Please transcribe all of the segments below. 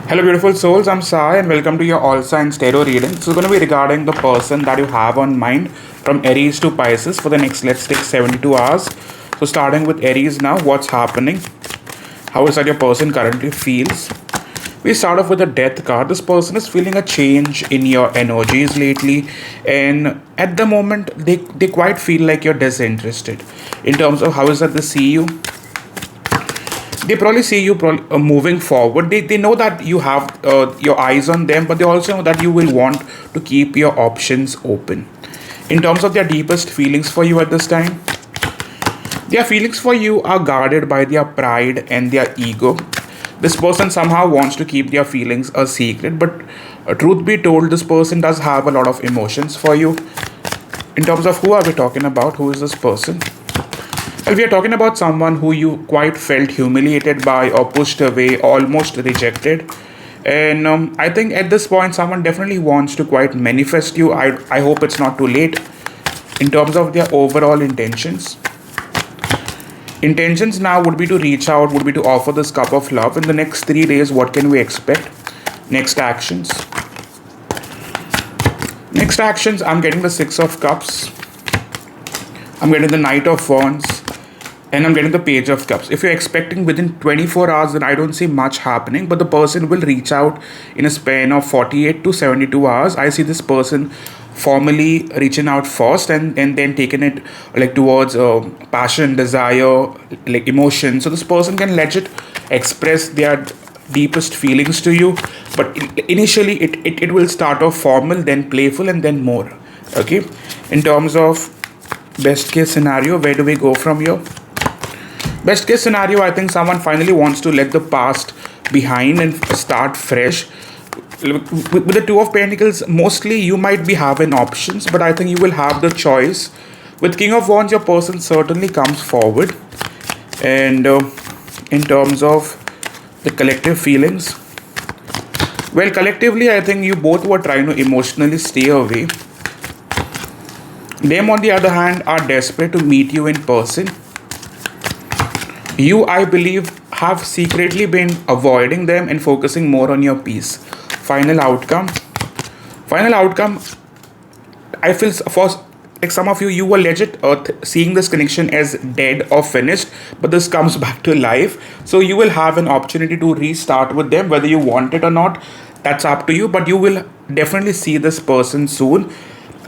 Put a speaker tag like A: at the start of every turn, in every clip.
A: Hello, beautiful souls. I'm Sai, and welcome to your All Signs Tarot reading. This is going to be regarding the person that you have on mind from Aries to Pisces for the next, let's take 72 hours. So, starting with Aries now, what's happening? How is that your person currently feels? We start off with the Death card. This person is feeling a change in your energies lately, and at the moment, they quite feel like you're disinterested in terms of how is that they see you. They probably see you moving forward. They know that you have your eyes on them, but they also know that you will want to keep your options open. In terms of their deepest feelings for you at this time, their feelings for you are guarded by their pride and their ego. This person somehow wants to keep their feelings a secret, but truth be told, this person does have a lot of emotions for you. In terms of who are we talking about, who is this person? Well, we are talking about someone who you quite felt humiliated by or pushed away, almost rejected. And I think at this point, someone definitely wants to quite manifest you. I hope it's not too late. In terms of their overall intentions, intentions now would be to reach out, would be to offer this cup of love. In the next 3 days, what can we expect? Next actions. Next actions, I'm getting the Six of Cups. I'm getting the Knight of Wands. And I'm getting the Page of Cups. If you're expecting within 24 hours, then I don't see much happening. But the person will reach out in a span of 48 to 72 hours. I see this person formally reaching out first and then taking it like towards passion, desire, like emotion. So this person can legit express their deepest feelings to you. But initially, it will start off formal, then playful, and then more. Okay. In terms of best case scenario, where do we go from here? Best case scenario, I think someone finally wants to let the past behind and start fresh. With the Two of Pentacles, mostly you might be having options, but I think you will have the choice. With King of Wands, your person certainly comes forward. And in terms of the collective feelings, well, collectively, I think you both were trying to emotionally stay away. Them, on the other hand, are desperate to meet you in person. You, I believe, have secretly been avoiding them and focusing more on your peace. Final outcome. Final outcome. I feel for like some of you, you were legit seeing this connection as dead or finished, but this comes back to life. So you will have an opportunity to restart with them, whether you want it or not. That's up to you, but you will definitely see this person soon.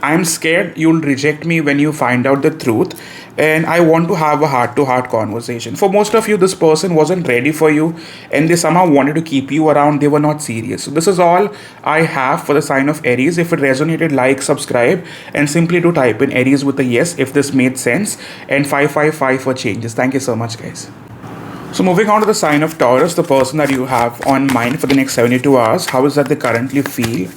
A: I'm scared you'll reject me when you find out the truth, and I want to have a heart to heart conversation. For most of you, this person wasn't ready for you and they somehow wanted to keep you around. They were not serious. So, this is all I have for the sign of Aries. If it resonated, like, subscribe, and simply to type in Aries with a yes if this made sense, and 555 for changes. Thank you so much, guys. So, moving on to the sign of Taurus, the person that you have on mind for the next 72 hours, how is that they currently feel?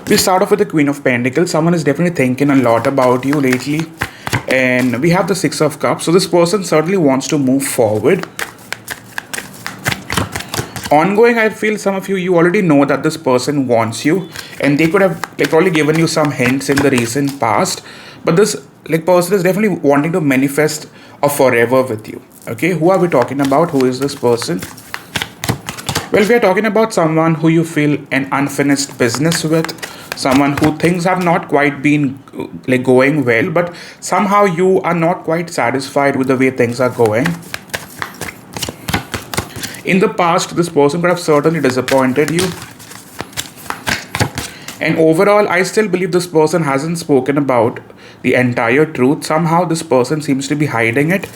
A: We start off with the Queen of Pentacles. Someone is definitely thinking a lot about you lately. And we have the Six of Cups. So this person certainly wants to move forward. Ongoing, I feel some of you, you already know that this person wants you. And they could have probably given you some hints in the recent past. But this person is definitely wanting to manifest a forever with you. Okay, who are we talking about? Who is this person? Well, we are talking about someone who you feel an unfinished business with, someone who things have not quite been going well, but somehow you are not quite satisfied with the way things are going. In the past, this person could have certainly disappointed you. And overall, I still believe this person hasn't spoken about the entire truth. Somehow this person seems to be hiding it.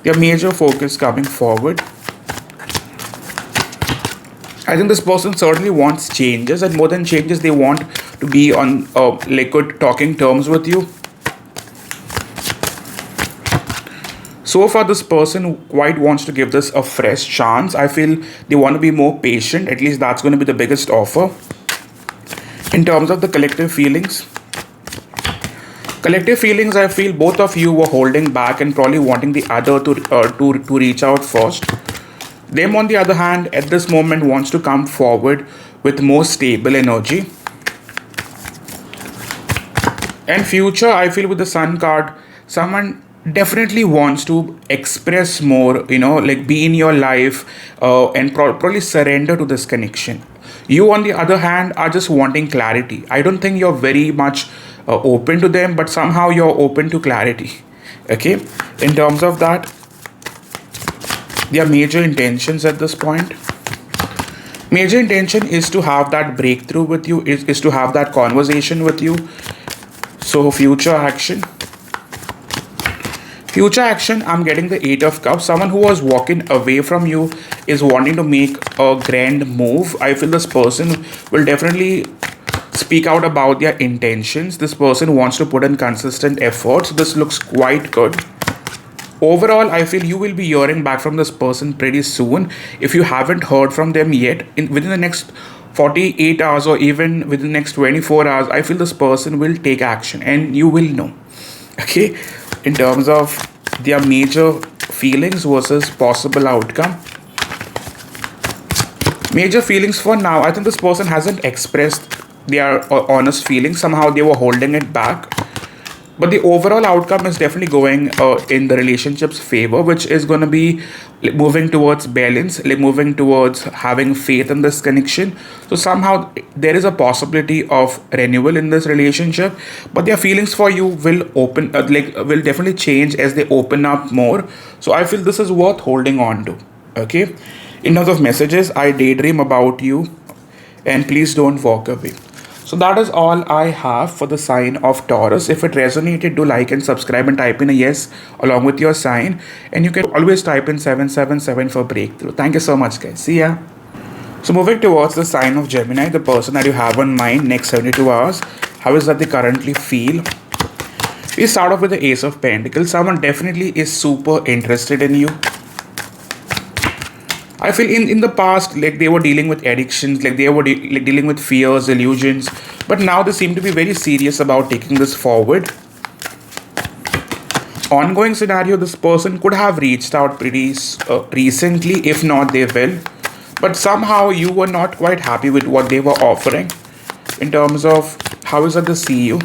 A: Their major focus coming forward. I think this person certainly wants changes, and more than changes, they want to be on good talking terms with you. So far, this person quite wants to give this a fresh chance. I feel they want to be more patient. At least that's going to be the biggest offer. In terms of the collective feelings, I feel both of you were holding back and probably wanting the other to reach out first. Them, on the other hand, at this moment wants to come forward with more stable energy. And future, I feel with the Sun card, someone definitely wants to express more, like be in your life, and probably surrender to this connection. You, on the other hand, are just wanting clarity. I don't think you're very much open to them, but somehow you're open to clarity. Okay, in terms of that, their major intentions at this point. Major intention is to have that breakthrough with you, is to have that conversation with you. So, future action. Future action, I'm getting the Eight of Cups. Someone who was walking away from you is wanting to make a grand move. I feel this person will definitely speak out about their intentions. This person wants to put in consistent efforts. This looks quite good. Overall, I feel you will be hearing back from this person pretty soon. If you haven't heard from them yet, within the next 48 hours or even within the next 24 hours, I feel this person will take action and you will know. Okay, in terms of their major feelings versus possible outcome. Major feelings for now, I think this person hasn't expressed their honest feelings. Somehow they were holding it back. But the overall outcome is definitely going in the relationship's favor, which is going to be moving towards balance, like moving towards having faith in this connection. So somehow there is a possibility of renewal in this relationship, but their feelings for you will will definitely change as they open up more. So I feel this is worth holding on to. Okay, in terms of messages, I daydream about you, and please don't walk away. So that is all I have for the sign of Taurus. If it resonated, do like and subscribe and type in a yes along with your sign. And you can always type in 777 for breakthrough. Thank you so much, guys. See ya. So moving towards the sign of Gemini, the person that you have on mind next 72 hours. How is that they currently feel? We start off with the Ace of Pentacles. Someone definitely is super interested in you. I feel in the past, like they were dealing with addictions, like they were dealing with fears, illusions, but now they seem to be very serious about taking this forward. Ongoing scenario, this person could have reached out pretty recently, if not they will, but somehow you were not quite happy with what they were offering. In terms of how is that they see you,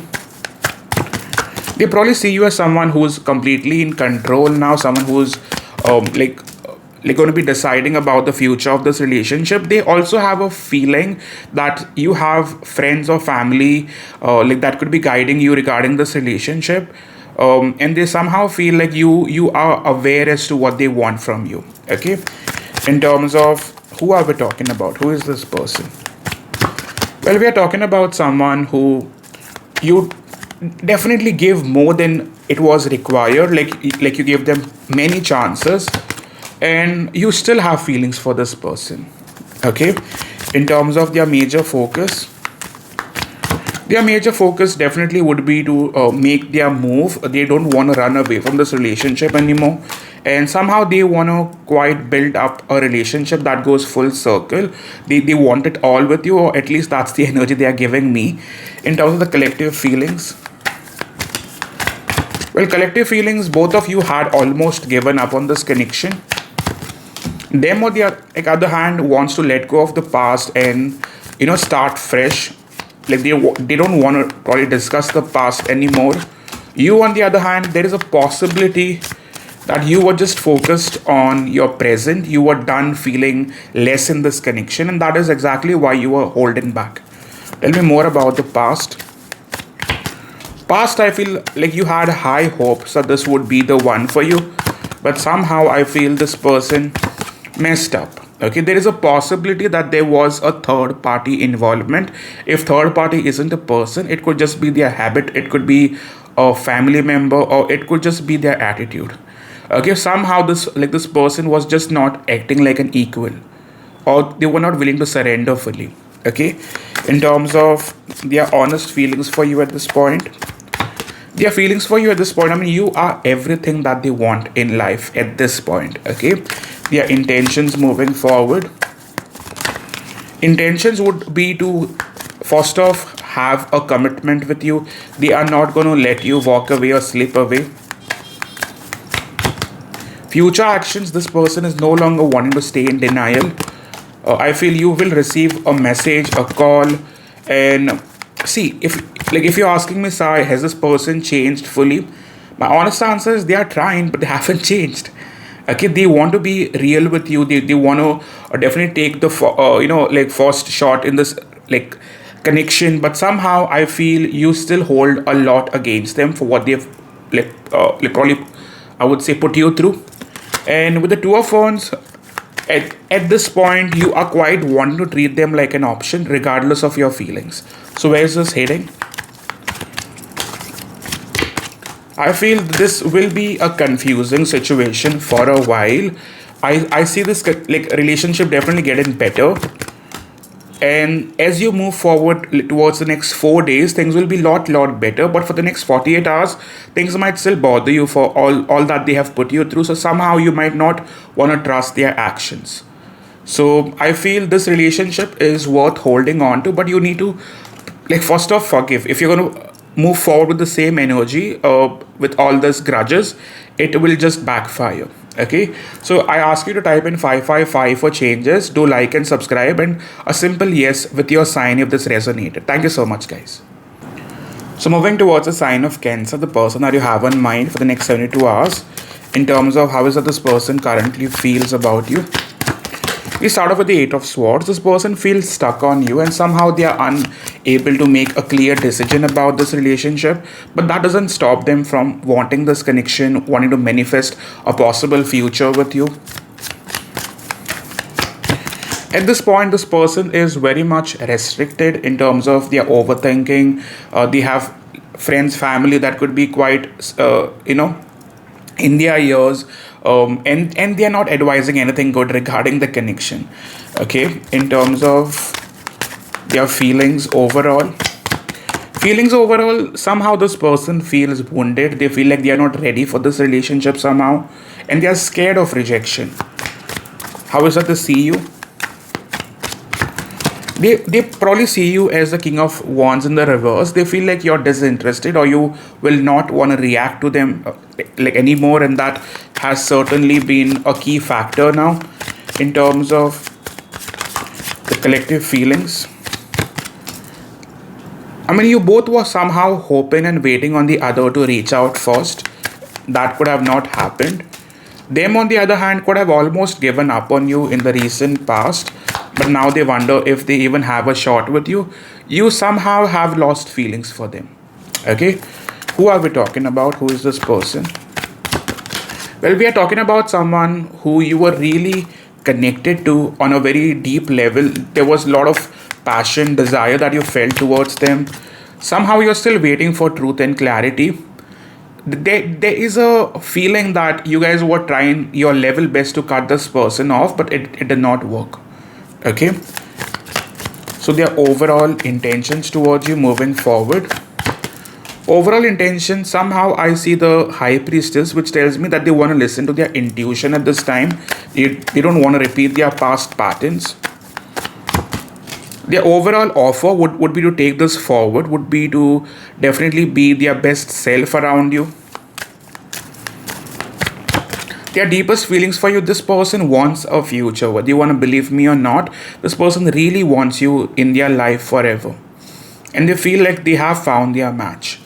A: they probably see you as someone who's completely in control now, someone who's going to be deciding about the future of this relationship. They also have a feeling that you have friends or family that could be guiding you regarding this relationship, and they somehow feel like you are aware as to what they want from you. Okay, in terms of who are we talking about, who is this person? Well, we are talking about someone who you definitely give more than it was required, like you gave them many chances and you still have feelings for this person. Okay, in terms of their major focus, definitely would be to make their move. They don't want to run away from this relationship anymore, and somehow they want to quite build up a relationship that goes full circle. They want it all with you, or at least that's the energy they are giving me. In terms of the collective feelings, well, collective feelings, both of you had almost given up on this connection. Them, on the other hand, wants to let go of the past and start fresh. Like they don't want to probably discuss the past anymore. You, on the other hand, there is a possibility that you were just focused on your present. You were done feeling less in this connection, and that is exactly why you were holding back. Tell me more about the past. Past, I feel like you had high hopes that this would be the one for you, but somehow I feel this person messed up. Okay, there is a possibility that there was a third party involvement. If third party isn't a person, it could just be their habit, it could be a family member, or it could just be their attitude. Okay, somehow this person was just not acting like an equal, or they were not willing to surrender fully. Okay, in terms of their honest feelings for you at this point, their feelings for you at this point, I mean, you are everything that they want in life at this point. Okay, their intentions moving forward, intentions would be to first off have a commitment with you. They are not going to let you walk away or slip away. Future actions, this person is no longer wanting to stay in denial. I feel you will receive a message, a call, and see, if you're asking me, Sai, has this person changed fully? My honest answer is they are trying, but they haven't changed. Okay, they want to be real with you. They want to definitely take the like first shot in this like connection, but somehow I feel you still hold a lot against them for what they've like probably, I would say, put you through. And with the Two of Wands, at this point, you are quite wanting to treat them like an option, regardless of your feelings. So, where is this heading? I feel this will be a confusing situation for a while. I see this like relationship definitely getting better. And as you move forward towards the next 4 days, things will be lot better. But for the next 48 hours, things might still bother you for all that they have put you through. So somehow you might not want to trust their actions. So I feel this relationship is worth holding on to, but you need to, like, first off, forgive. If you're going to move forward with the same energy, with all this grudges, it will just backfire. Okay, so I ask you to type in 555 for changes. Do like and subscribe, and a simple yes with your sign if this resonated. Thank you so much, guys. So moving towards the sign of Cancer, the person that you have in mind for the next 72 hours, in terms of how is that this person currently feels about you. We start off with the Eight of Swords. This person feels stuck on you, and somehow they are unable to make a clear decision about this relationship. But that doesn't stop them from wanting this connection, wanting to manifest a possible future with you. At this point, this person is very much restricted in terms of their overthinking. They have friends, family that could be quite, in their ears, and they are not advising anything good regarding the connection. Okay, in terms of their feelings overall, somehow this person feels wounded. They feel like they are not ready for this relationship somehow, and they are scared of rejection. How is that they see you? They probably see you as the King of Wands in the reverse. They feel like you're disinterested, or you will not want to react to them like anymore, and that has certainly been a key factor now in terms of the collective feelings. I mean, you both were somehow hoping and waiting on the other to reach out first. That could have not happened. Them, on the other hand, could have almost given up on you in the recent past, but now they wonder if they even have a shot with you. You somehow have lost feelings for them. Okay? Who are we talking about? Who is this person? Well, we are talking about someone who you were really connected to on a very deep level. There was a lot of passion, desire that you felt towards them. Somehow you're still waiting for truth and clarity. There is a feeling that you guys were trying your level best to cut this person off, but it did not work. Okay, so their overall intentions towards you moving forward. Overall intention, somehow I see the High Priestess, which tells me that they want to listen to their intuition at this time. They don't want to repeat their past patterns. Their overall offer would be to take this forward, would be to definitely be their best self around you. Their deepest feelings for you, this person wants a future. Whether you want to believe me or not, this person really wants you in their life forever. And they feel like they have found their match.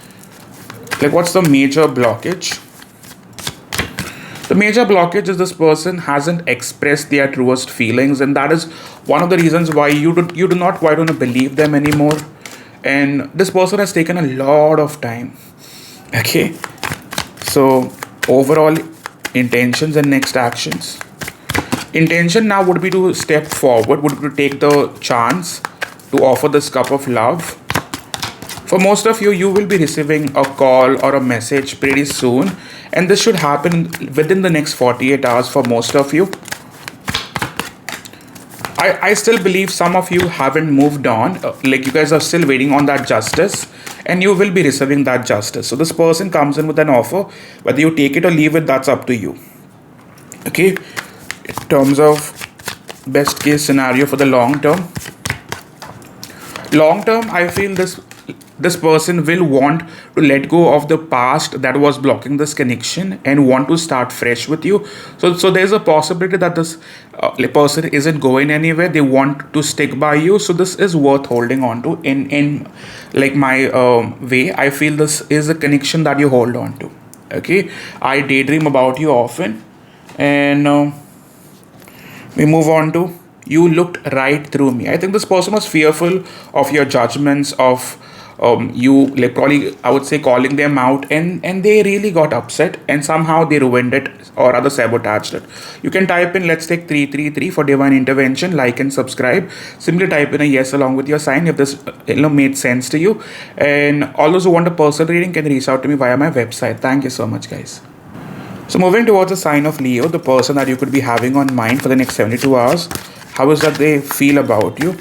A: Like, what's the major blockage? The major blockage is this person hasn't expressed their truest feelings, and that is one of the reasons why you do not quite want to believe them anymore. And this person has taken a lot of time. Okay, so overall intentions and next actions. Intention now would be to step forward, would be to take the chance to offer this cup of love. For most of you, you will be receiving a call or a message pretty soon, and this should happen within the next 48 hours for most of you. I still believe some of you haven't moved on, like you guys are still waiting on that justice, and you will be receiving that justice. So this person comes in with an offer. Whether you take it or leave it, that's up to you. Okay, in terms of best case scenario for the long term, I feel this person will want to let go of the past that was blocking this connection and want to start fresh with you. So there's a possibility that this person isn't going anywhere. They want to stick by you. So this is worth holding on to. In like my way, I feel this is a connection that you hold on to. Okay, I daydream about you often. And we move on to you looked right through me. I think this person was fearful of your judgments, of you, like, probably I would say calling them out, and they really got upset, and somehow they ruined it or rather sabotaged it. You can type in let's take 333 for divine intervention, like and subscribe. Simply type in a yes along with your sign if this made sense to you. And all those who want a personal reading can reach out to me via my website. Thank you so much, guys. So moving towards the sign of Leo, the person that you could be having on mind for the next 72 hours, how is that they feel about you?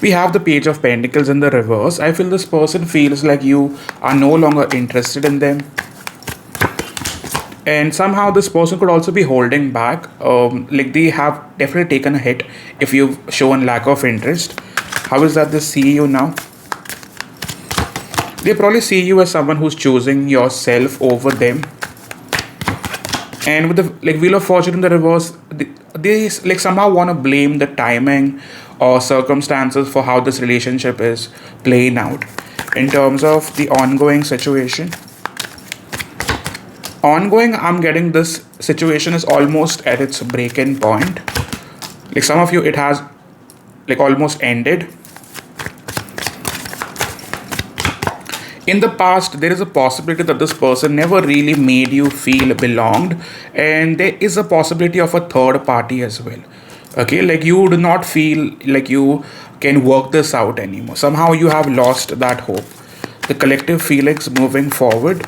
A: We have the Page of Pentacles in the reverse. I feel this person feels like you are no longer interested in them. And somehow this person could also be holding back. Like they have definitely taken a hit if you've shown lack of interest. How is that they see you now? They probably see you as someone who's choosing yourself over them. And with the Wheel of Fortune in the reverse, they like somehow want to blame the timing or circumstances for how this relationship is playing out. In terms of the ongoing situation, I'm getting this situation is almost at its break-in point. Like some of you, it has like almost ended. In the past, there is a possibility that this person never really made you feel belonged, and there is a possibility of a third party as well. Okay, like you do not feel like you can work this out anymore. Somehow you have lost that hope. The collective feelings moving forward.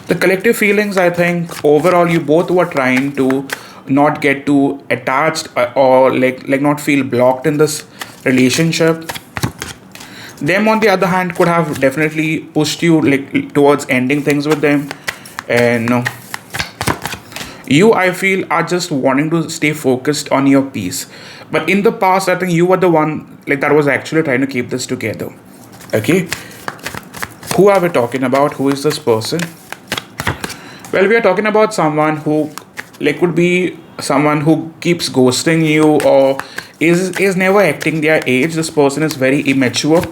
A: The collective feelings, I think, overall, you both were trying to not get too attached or like not feel blocked in this relationship. Them, on the other hand, could have definitely pushed you like towards ending things with them. And you, I feel, are just wanting to stay focused on your peace. But in the past, I think you were the one like that was actually trying to keep this together. Okay. Who are we talking about? Who is this person? Well, we are talking about someone who like could be someone who keeps ghosting you or is never acting their age. This person is very immature,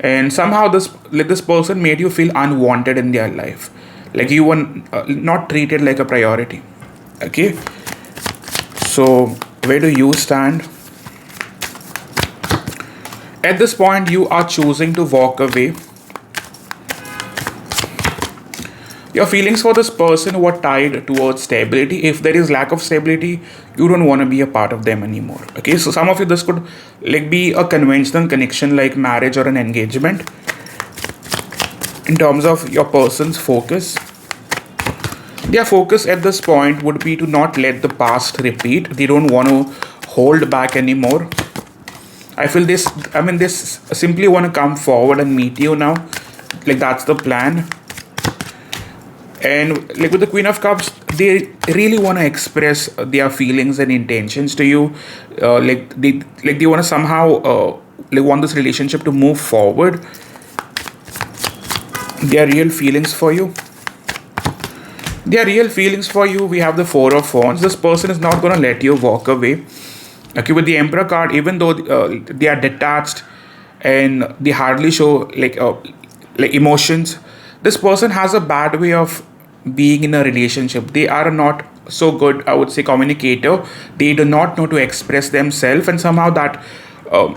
A: and somehow this person made you feel unwanted in their life, like you were not treated like a priority. Okay, so where do you stand? At this point, you are choosing to walk away. Your feelings for this person were tied towards stability. If there is lack of stability, you don't want to be a part of them anymore. Okay, so some of you, this could like be a conventional connection like marriage or an engagement. In terms of your person's focus, their focus at this point would be to not let the past repeat. They don't want to hold back anymore. This simply want to come forward and meet you now. Like that's the plan. And like with the Queen of Cups, they really want to express their feelings and intentions to you. They want to somehow want this relationship to move forward. Their real feelings for you. Their real feelings for you. We have the Four of Wands. This person is not going to let you walk away. Okay, with the Emperor card, even though they are detached and they hardly show like emotions, this person has a bad way of being in a relationship. They are not so good, I would say, communicator. They do not know to express themselves, and somehow that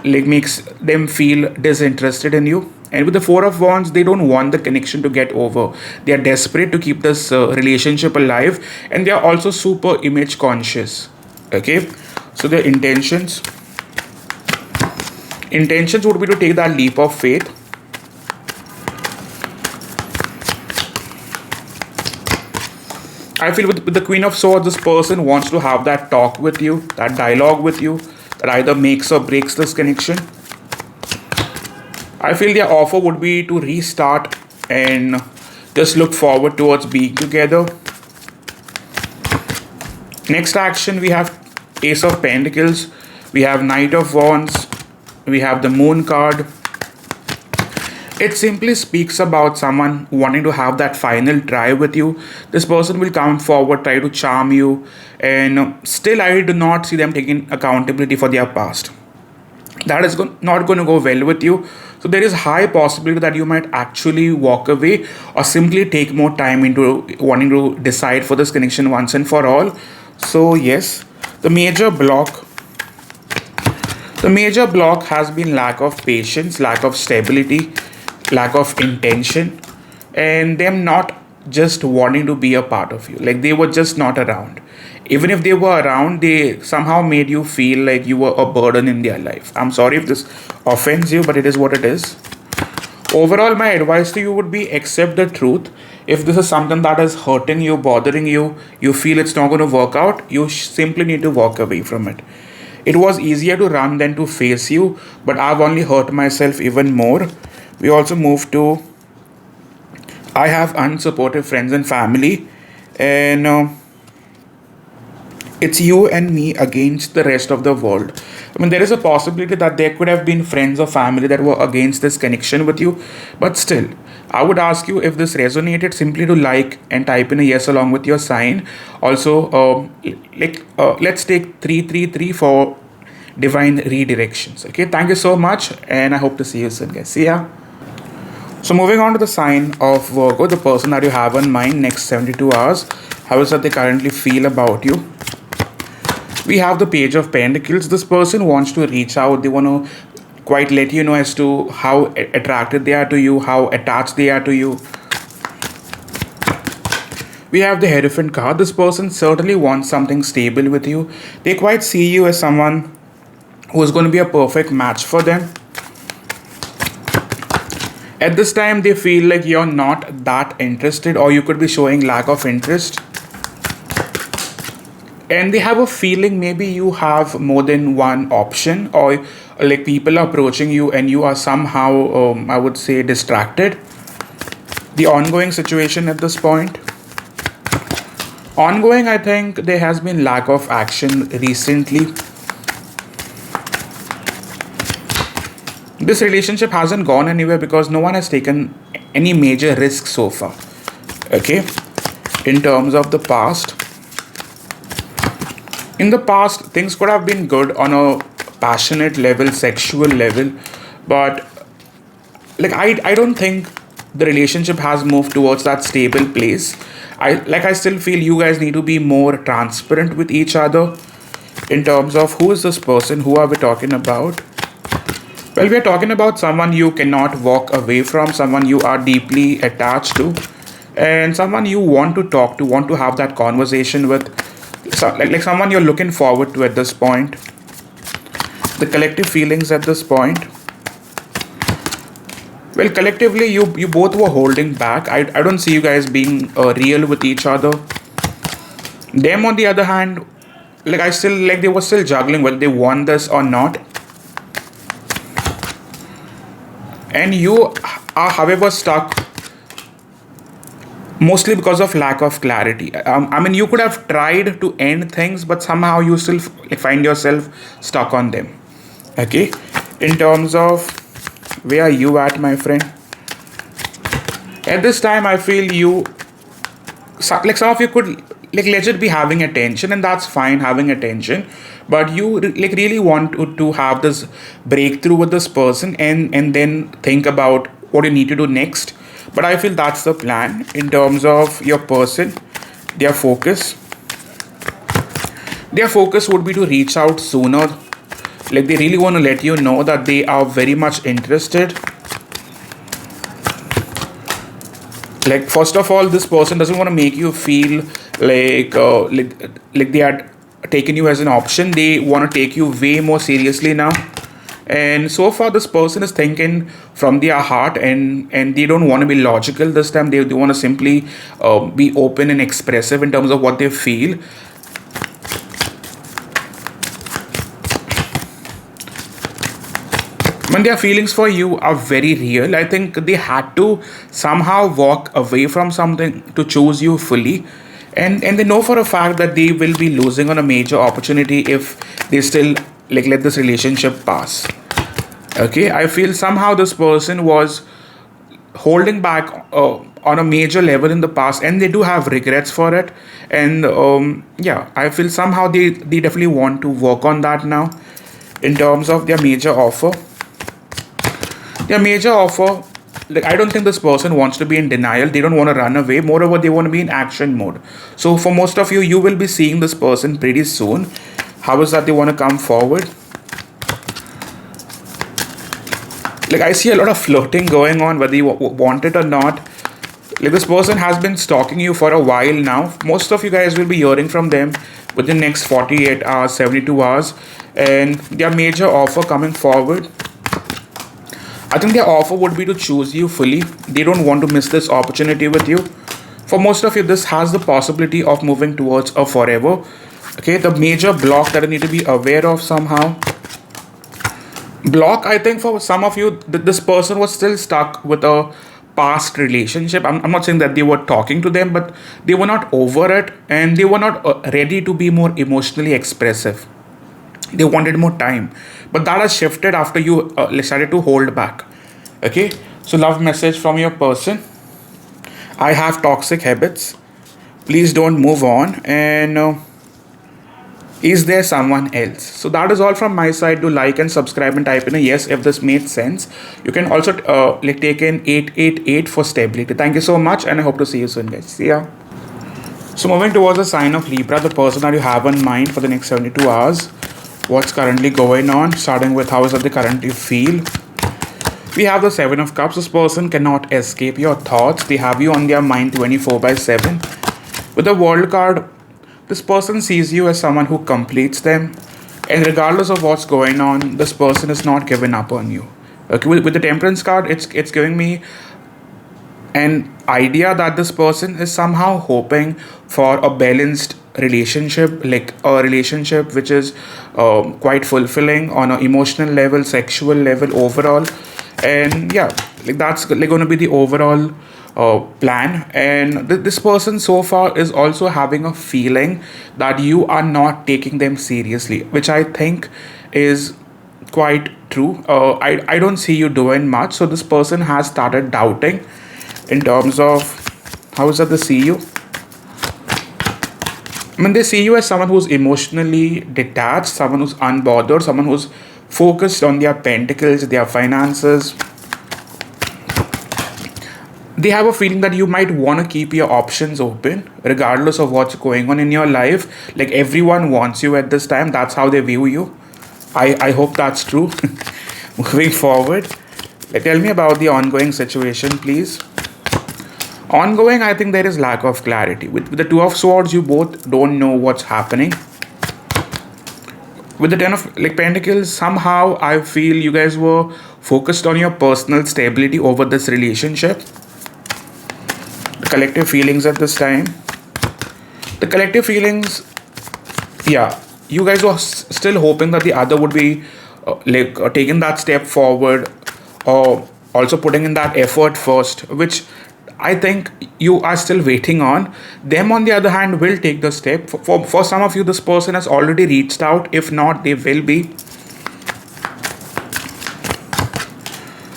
A: makes them feel disinterested in you. And with the Four of Wands, they don't want the connection to get over. They are desperate to keep this relationship alive, and they are also super image conscious. Okay, so their intentions would be to take that leap of faith. I feel with the Queen of Swords, this person wants to have that talk with you, that dialogue with you, that either makes or breaks this connection. I feel their offer would be to restart and just look forward towards being together. Next action, we have Ace of Pentacles, we have Knight of Wands, we have the Moon card. It simply speaks about someone wanting to have that final try with you. This person will come forward, try to charm you, and still I do not see them taking accountability for their past. That is not going to go well with you. So there is high possibility that you might actually walk away or simply take more time into wanting to decide for this connection once and for all. So yes, the major block has been lack of patience, lack of stability, lack of intention, and them not just wanting to be a part of you. Like they were just not around. Even if they were around, they somehow made you feel like you were a burden in their life. I'm sorry if this offends you, but it is what it is. Overall, my advice to you would be accept the truth. If this is something that is hurting you, bothering you, you feel it's not going to work out, you simply need to walk away from it. It was easier to run than to face you, but I've only hurt myself even more. We also move to I have unsupportive friends and family, and it's you and me against the rest of the world. I mean, there is a possibility that there could have been friends or family that were against this connection with you, but still, I would ask you if this resonated simply to like and type in a yes along with your sign. Also, let's take 333 for divine redirections. Okay, thank you so much, and I hope to see you soon, guys. See ya. So moving on to the sign of Virgo, the person that you have in mind next 72 hours, how is that they currently feel about you? We have the Page of Pentacles. This person wants to reach out. They want to quite let you know as to how attracted they are to you, how attached they are to you. We have the Hierophant card. This person certainly wants something stable with you. They quite see you as someone who is going to be a perfect match for them. At this time, they feel like you're not that interested, or you could be showing lack of interest. And they have a feeling maybe you have more than one option, or like people are approaching you and you are somehow, I would say, distracted. The ongoing situation at this point. Ongoing, I think there has been lack of action recently. This relationship hasn't gone anywhere because no one has taken any major risk so far. Okay, in terms of the past. In the past, things could have been good on a passionate level, sexual level, but like I don't think the relationship has moved towards that stable place. I still feel you guys need to be more transparent with each other in terms of who is this person, who are we talking about. Well, we are talking about someone you cannot walk away from, someone you are deeply attached to, and someone you want to talk to, want to have that conversation with. So, like someone you're looking forward to at this point. The collective feelings at this point. Well, collectively, you both were holding back. I don't see you guys being real with each other. Them, on the other hand, they were still juggling whether they want this or not. And you are, however, stuck mostly because of lack of clarity. I mean, you could have tried to end things, but somehow you still find yourself stuck on them. Okay, in terms of where are you at, my friend? At this time, I feel some of you could legit be having attention, and that's fine, having attention, but you really want to have this breakthrough with this person, and then think about what you need to do next. But I feel that's the plan in terms of your person. Their focus would be to reach out sooner. Like they really want to let you know that they are very much interested. Like first of all, this person doesn't want to make you feel like they are taking you as an option. They want to take you way more seriously now. And so far, this person is thinking from their heart, and they don't want to be logical this time. They want to simply be open and expressive in terms of what they feel. When their feelings for you are very real, I think they had to somehow walk away from something to choose you fully. And they know for a fact that they will be losing on a major opportunity if they still let this relationship pass. Okay, I feel somehow this person was holding back on a major level in the past, and they do have regrets for it. And I feel somehow they definitely want to work on that now in terms of their major offer. Their major offer, like, I don't think this person wants to be in denial. They don't want to run away. Moreover, they want to be in action mode. So for most of you, you will be seeing this person pretty soon. How is that they want to come forward? Like, I see a lot of flirting going on, whether you want it or not. Like, this person has been stalking you for a while now. Most of you guys will be hearing from them within the next 48 hours, 72 hours. And their major offer coming forward, I think their offer would be to choose you fully. They don't want to miss this opportunity with you. For most of you, this has the possibility of moving towards a forever. Okay, the major block that I need to be aware of somehow. Block, I think for some of you, this person was still stuck with a past relationship. I'm not saying that they were talking to them, but they were not over it, and they were not ready to be more emotionally expressive. They wanted more time, but that has shifted after you decided to hold back. Okay, so love message from your person: I have toxic habits, please don't move on. And is there someone else? So that is all from my side. Do like and subscribe and type in a yes if this made sense. You can also take in 888 for stability. Thank you so much, and I hope to see you soon, guys. See ya. So moving towards the sign of Libra, the person that you have in mind for the next 72 hours. What's currently going on, starting with how is that they currently feel. We have the 7 of Cups. This person cannot escape your thoughts. They have you on their mind 24/7. With the World card, this person sees you as someone who completes them, and regardless of what's going on, this person is not giving up on you. Okay, with the Temperance card, it's giving me an idea that this person is somehow hoping for a balanced relationship, like a relationship which is quite fulfilling on an emotional level, sexual level, overall. And yeah, like that's like going to be the overall plan. And this person so far is also having a feeling that you are not taking them seriously, which I think is quite true. I don't see you doing much, so this person has started doubting in terms of how is that they see you. I mean, they see you as someone who's emotionally detached, someone who's unbothered, someone who's focused on their pentacles, their finances. They have a feeling that you might want to keep your options open regardless of what's going on in your life. Like, everyone wants you at this time. That's how they view you. I hope that's true. Moving forward, tell me about the ongoing situation, please. Ongoing, I think there is lack of clarity. With the 2 of Swords, you both don't know what's happening. With the 10 of Pentacles, somehow I feel you guys were focused on your personal stability over this relationship. The collective feelings at this time. The collective feelings, yeah, you guys were still hoping that the other would be taking that step forward, or also putting in that effort first, which I think you are still waiting on. Them, on the other hand, will take the step. For some of you, this person has already reached out. If not, they will be.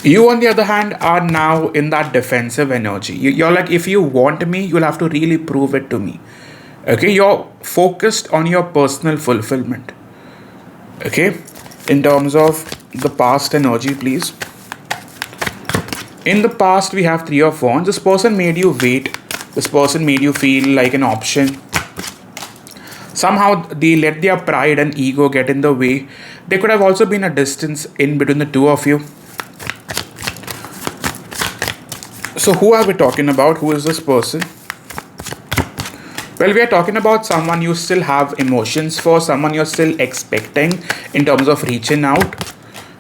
A: You, on the other hand, are now in that defensive energy. You're like, if you want me, you'll have to really prove it to me. Okay, you're focused on your personal fulfillment. Okay, in terms of the past energy, please. In the past, we have 3 of Wands. This person made you wait. This person made you feel like an option. Somehow, they let their pride and ego get in the way. There could have also been a distance in between the 2 of you. So, who are we talking about? Who is this person? Well, we are talking about someone you still have emotions for, someone you're still expecting in terms of reaching out.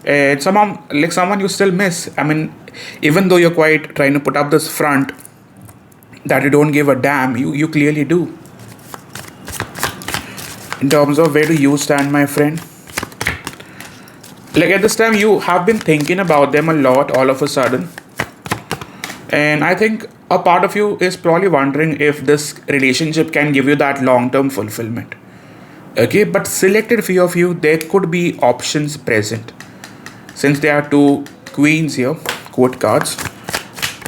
A: And someone you still miss. I mean, even though you're quite trying to put up this front that you don't give a damn, you clearly do. In terms of where do you stand, my friend? Like, at this time, you have been thinking about them a lot all of a sudden. And I think a part of you is probably wondering if this relationship can give you that long-term fulfillment. Okay, but selected few of you, there could be options present. Since there are 2 queens here, quote cards.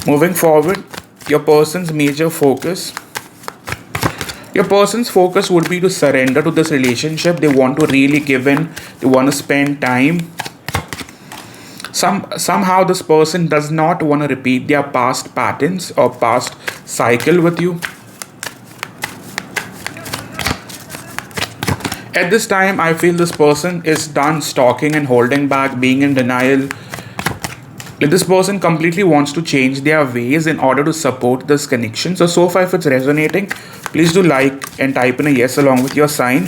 A: Moving forward, your person's major focus. Your person's focus would be to surrender to this relationship. They want to really give in. They want to spend time. Somehow this person does not want to repeat their past patterns or past cycle with you. At this time, I feel this person is done stalking and holding back, being in denial. Like, this person completely wants to change their ways in order to support this connection. So far, if it's resonating, please do like and type in a yes along with your sign.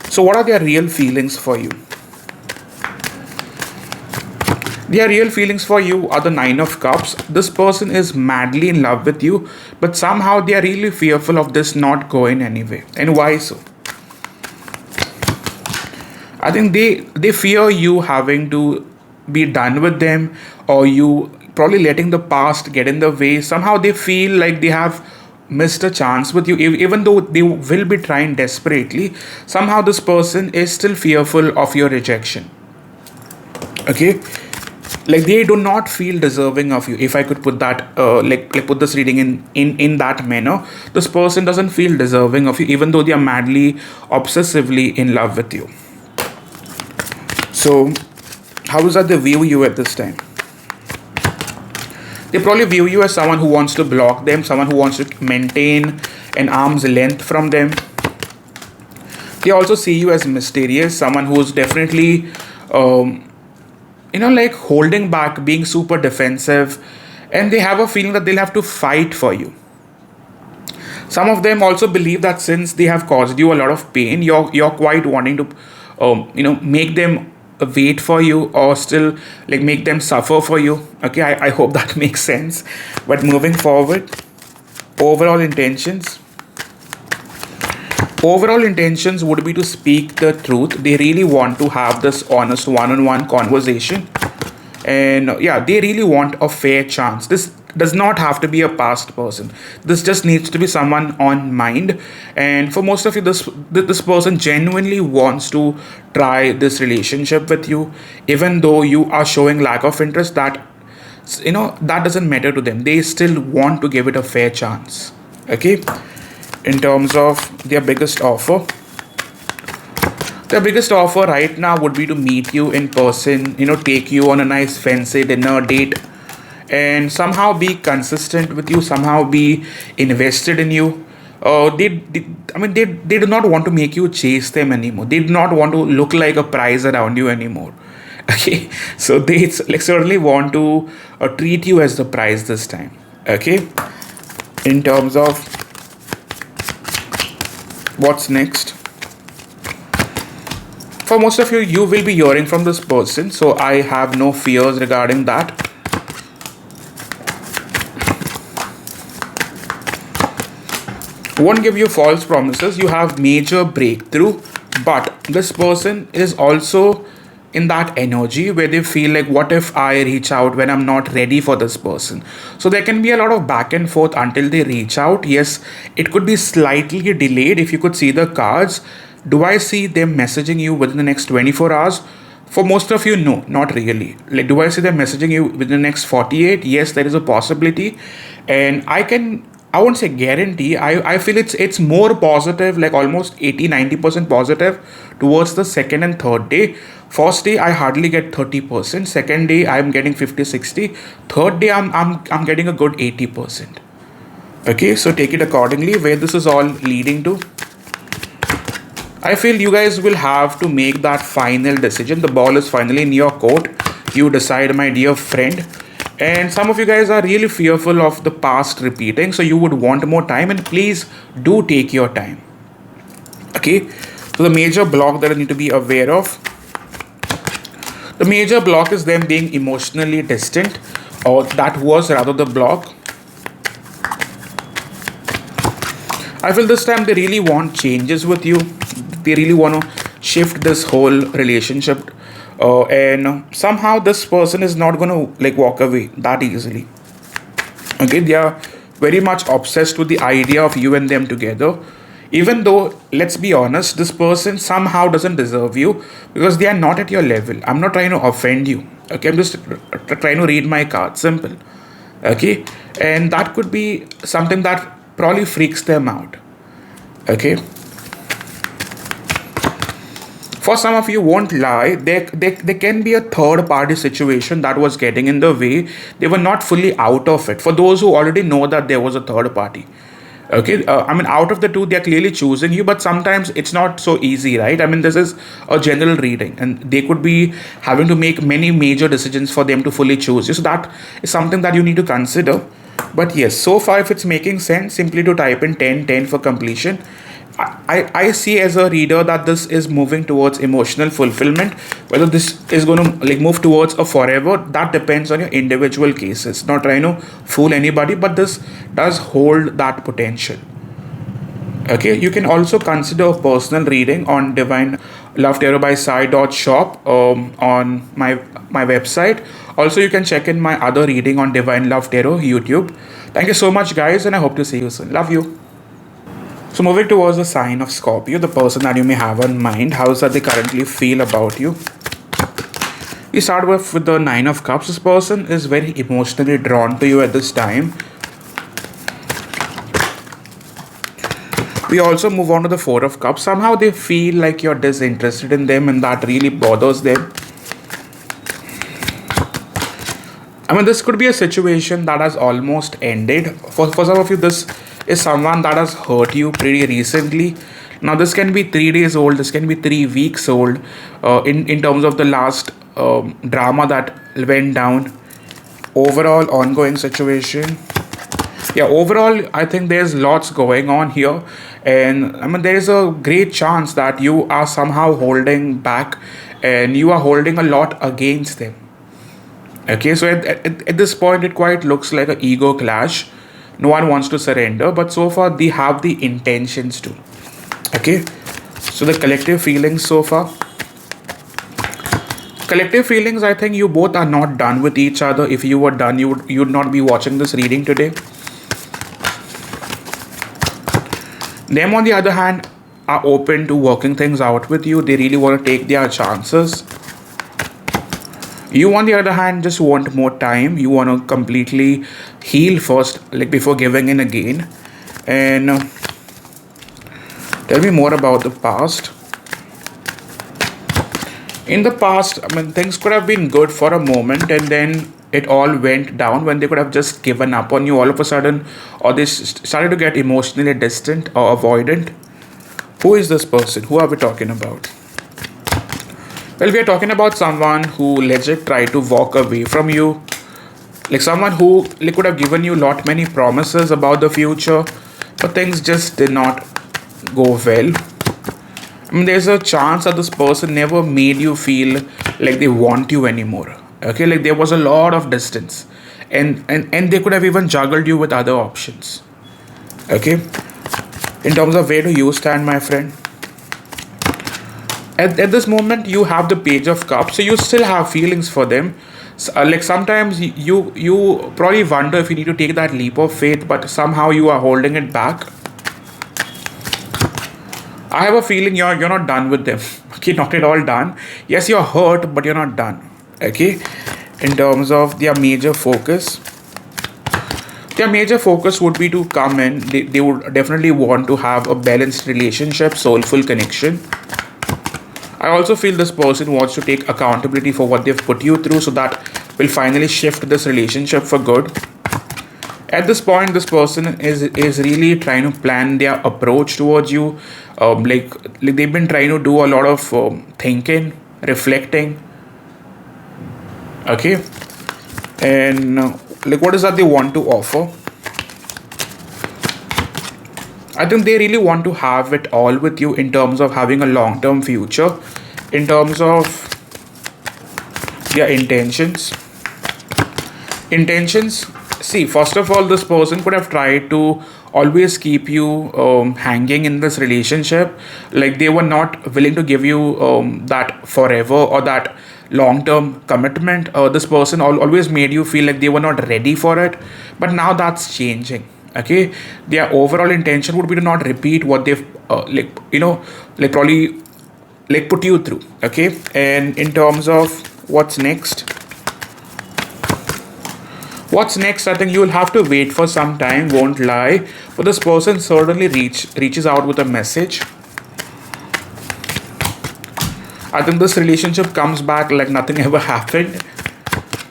A: So what are their real feelings for you? Their real feelings for you are the Nine of Cups. This person is madly in love with you, but somehow they are really fearful of this not going anywhere. And why so? I think they fear you having to be done with them, or you probably letting the past get in the way. Somehow they feel like they have missed a chance with you, even though they will be trying desperately. Somehow this person is still fearful of your rejection. Okay, like they do not feel deserving of you, if I could put that like put this reading in that manner. This person doesn't feel deserving of you, even though they are madly obsessively in love with you. So how is that they view you at this time? They probably view you as someone who wants to block them, someone who wants to maintain an arm's length from them. They also see you as mysterious, someone who's definitely like holding back, being super defensive, and they have a feeling that they'll have to fight for you. Some of them also believe that since they have caused you a lot of pain, you're quite wanting to make them wait for you, or still like make them suffer for you. Okay, I hope that makes sense. But moving forward, overall intentions would be to speak the truth. They really want to have this honest one-on-one conversation, and yeah, they really want a fair chance. This does not have to be a past person. This just needs to be someone on mind. And for most of you, this person genuinely wants to try this relationship with you, even though you are showing lack of interest. That doesn't matter to them. They still want to give it a fair chance. Okay, in terms of their biggest offer, right now would be to meet you in person, take you on a nice fancy dinner date, and somehow be consistent with you, somehow be invested in you. They do not want to make you chase them anymore. They do not want to look like a prize around you anymore. Okay, so they certainly want to treat you as the prize this time. Okay, in terms of what's next, for most of you, you will be hearing from this person, so I have no fears regarding that. Won't give you false promises. You have major breakthrough, but this person is also in that energy where they feel like, what if I reach out when I'm not ready for this person? So there can be a lot of back and forth until they reach out. Yes, it could be slightly delayed. If you could see the cards, do I see them messaging you within the next 24 hours? For most of you, no, not really. Like, do I see them messaging you within the next 48? Yes, there is a possibility. And I won't say guarantee. I feel it's more positive, like almost 80-90% positive towards the second and third day. First day I hardly get 30%. Second day I'm getting 50-60. Third day I'm getting a good 80%. Okay, so take it accordingly where this is all leading to. I feel you guys will have to make that final decision. The ball is finally in your court. You decide, my dear friend. And some of you guys are really fearful of the past repeating, so you would want more time, and please do take your time. Okay, so the major block that I need to be aware of, the major block is them being emotionally distant, or that was rather the block. I feel this time they really want changes with you. They really want to shift this whole relationship. And somehow this person is not going to walk away that easily. Okay, they are very much obsessed with the idea of you and them together. Even though, let's be honest, this person somehow doesn't deserve you because they are not at your level. I'm not trying to offend you. Okay, I'm just trying to read my card. Simple. Okay, and that could be something that probably freaks them out. Okay. For some of you, won't lie, there can be a third party situation that was getting in the way. They were not fully out of it. For those who already know that there was a third party, okay, I mean, out of the two, they're clearly choosing you, but sometimes it's not so easy, right? I mean, this is a general reading, and they could be having to make many major decisions for them to fully choose you. So that is something that you need to consider. But yes, so far, if it's making sense, simply to type in 10 for completion. I see as a reader that this is moving towards emotional fulfillment. Whether this is going to like move towards a forever, that depends on your individual cases. Not trying to fool anybody, but this does hold that potential. Okay, you can also consider a personal reading on Divine Love Tarot by Sai.shop on my website. Also, you can check in my other reading on Divine Love Tarot YouTube. Thank you so much, guys, and I hope to see you soon. Love you. So moving towards the sign of Scorpio, the person that you may have on mind, how does that they currently feel about you? You start with the Nine of Cups. This person is very emotionally drawn to you at this time. We also move on to the Four of Cups. Somehow they feel like you're disinterested in them, and that really bothers them. I mean, this could be a situation that has almost ended. For some of you, this is someone that has hurt you pretty recently. Now, this can be 3 days old, this can be 3 weeks old, in terms of the last drama that went down. Overall, ongoing situation. Yeah, overall, I think there's lots going on here. And I mean, there's a great chance that you are somehow holding back and you are holding a lot against them. Okay, so at this point, it quite looks like an ego clash. No one wants to surrender, but so far they have the intentions to. Okay, so the collective feelings so far. Collective feelings, I think you both are not done with each other. If you were done, you would not be watching this reading today. Them, on the other hand, are open to working things out with you. They really want to take their chances. You, on the other hand, just want more time. You want to completely heal first, like before giving in again. And tell me more about the past. In the past, I mean, things could have been good for a moment, and then it all went down when they could have just given up on you all of a sudden, or they started to get emotionally distant or avoidant. Who is this person? Who are we talking about? Well, we are talking about someone who legit tried to walk away from you. Like someone who like, could have given you lot many promises about the future, but things just did not go well. I mean, there's a chance that this person never made you feel like they want you anymore. Okay, like there was a lot of distance. And they could have even juggled you with other options. Okay? In terms of where do you stand, my friend? At this moment, you have the Page of Cups, so you still have feelings for them. Like sometimes you probably wonder if you need to take that leap of faith, but somehow you are holding it back. I have a feeling you're not done with them. Okay, not at all done. Yes, you're hurt, but you're not done. Okay, in terms of their major focus. Their major focus would be to come in. They would definitely want to have a balanced relationship, soulful connection. I also feel this person wants to take accountability for what they've put you through, so that will finally shift this relationship for good. At this point, this person is really trying to plan their approach towards you. Like they've been trying to do a lot of thinking, reflecting. Okay, and like what is that they want to offer? I think they really want to have it all with you in terms of having a long-term future, in terms of their intentions. See, first of all, this person could have tried to always keep you hanging in this relationship. Like they were not willing to give you that forever or that long-term commitment. This person always made you feel like they were not ready for it. But now that's changing. Okay, their overall intention would be to not repeat what they've probably put you through. Okay, and in terms of what's next, I think you will have to wait for some time, won't lie, but this person certainly reaches out with a message. I think this relationship comes back like nothing ever happened.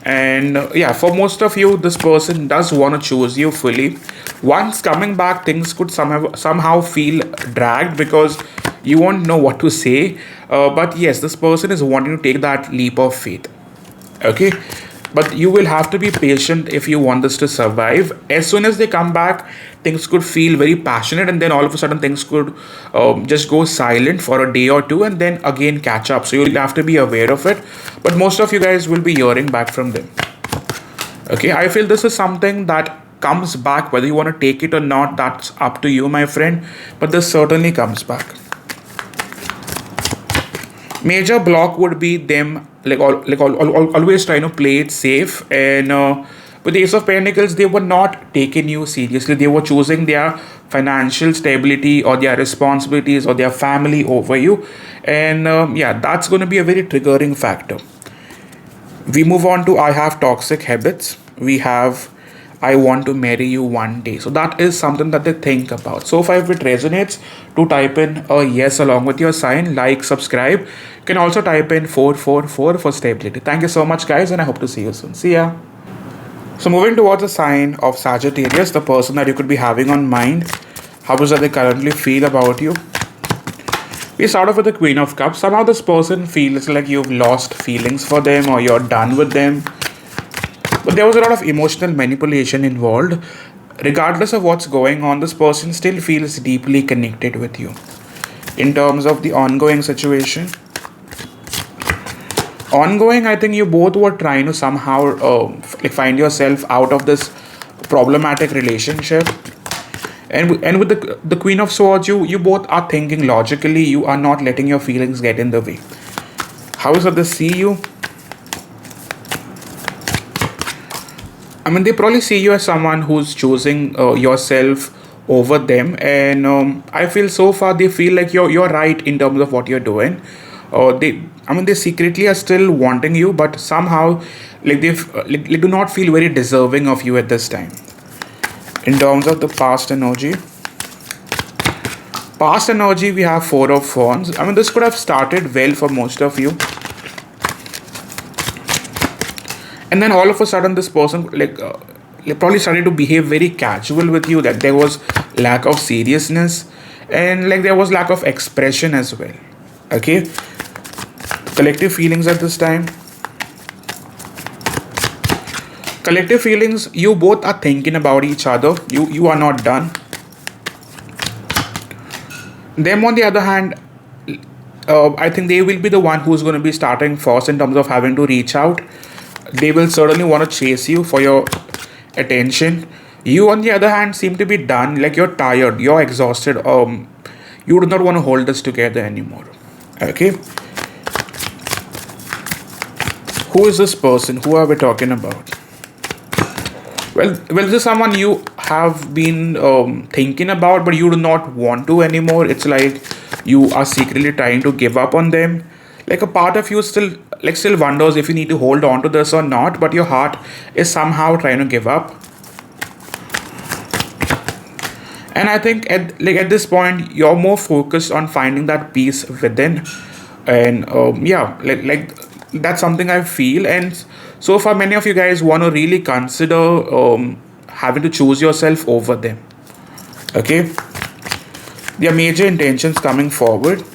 A: And yeah, for most of you, this person does want to choose you fully. Once coming back, things could somehow feel dragged because you won't know what to say. But yes, this person is wanting to take that leap of faith. Okay, but you will have to be patient if you want this to survive. As soon as they come back, things could feel very passionate, and then all of a sudden things could just go silent for a day or two and then again catch up. So you'll have to be aware of it, but most of you guys will be hearing back from them. Okay, I feel this is something that comes back. Whether you want to take it or not, that's up to you, my friend, but this certainly comes back. Major block would be them always trying to play it safe, and with the Ace of Pentacles, they were not taking you seriously. They were choosing their financial stability or their responsibilities or their family over you, and yeah, that's going to be a very triggering factor. We move on to I have toxic habits. We have I want to marry you one day. So that is something that they think about. So if it resonates, to type in a yes along with your sign, like, subscribe. You can also type in 444 for stability. Thank you so much, guys, and I hope to see you soon. See ya. So moving towards the sign of Sagittarius, the person that you could be having on mind. How does that they currently feel about you? We start off with the Queen of Cups. Somehow this person feels like you've lost feelings for them or you're done with them. But there was a lot of emotional manipulation involved. Regardless of what's going on, this person still feels deeply connected with you. In terms of the ongoing situation, I think you both were trying to somehow find yourself out of this problematic relationship. And with the Queen of Swords, you both are thinking logically. You are not letting your feelings get in the way. How does others see you? I mean, they probably see you as someone who's choosing yourself over them, and I feel so far they feel like you're right in terms of what you're doing. They secretly are still wanting you, but somehow they do not feel very deserving of you at this time. In terms of the past energy, we have Four of Wands. I mean, this could have started well for most of you. And then all of a sudden, this person probably started to behave very casual with you. That there was lack of seriousness, and there was lack of expression as well. Okay, collective feelings at this time. Collective feelings. You both are thinking about each other. You are not done. Them on the other hand, I think they will be the one who's going to be starting first in terms of having to reach out. They will certainly want to chase you for your attention. You, on the other hand, seem to be done. Like you're tired, you're exhausted. You do not want to hold this together anymore. Okay. Who is this person? Who are we talking about? Well, this is someone you have been thinking about, but you do not want to anymore. It's like you are secretly trying to give up on them. Like a part of you still wonders if you need to hold on to this or not, but your heart is somehow trying to give up. And I think at this point you're more focused on finding that peace within, and that's something I feel. And so far, many of you guys want to really consider having to choose yourself over them. Okay, their major intentions coming forward.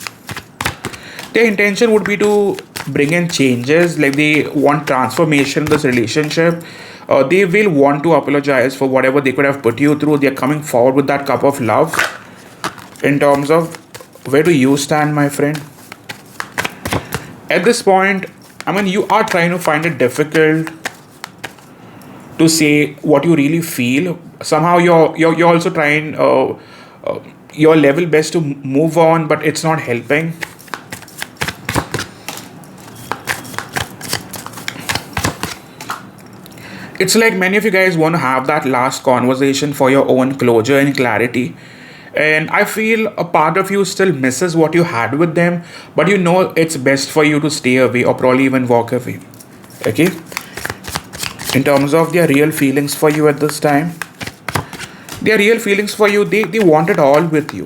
A: Their intention would be to bring in changes. Like they want transformation in this relationship. They will want to apologize for whatever they could have put you through. They're coming forward with that cup of love. In terms of where do you stand, my friend? At this point, I mean, you are trying to find it difficult to say what you really feel. Somehow you're also trying your level best to move on, but it's not helping. It's like many of you guys want to have that last conversation for your own closure and clarity. And I feel a part of you still misses what you had with them, but you know it's best for you to stay away or probably even walk away. Okay? In terms of their real feelings for you at this time, their real feelings for you, they want it all with you.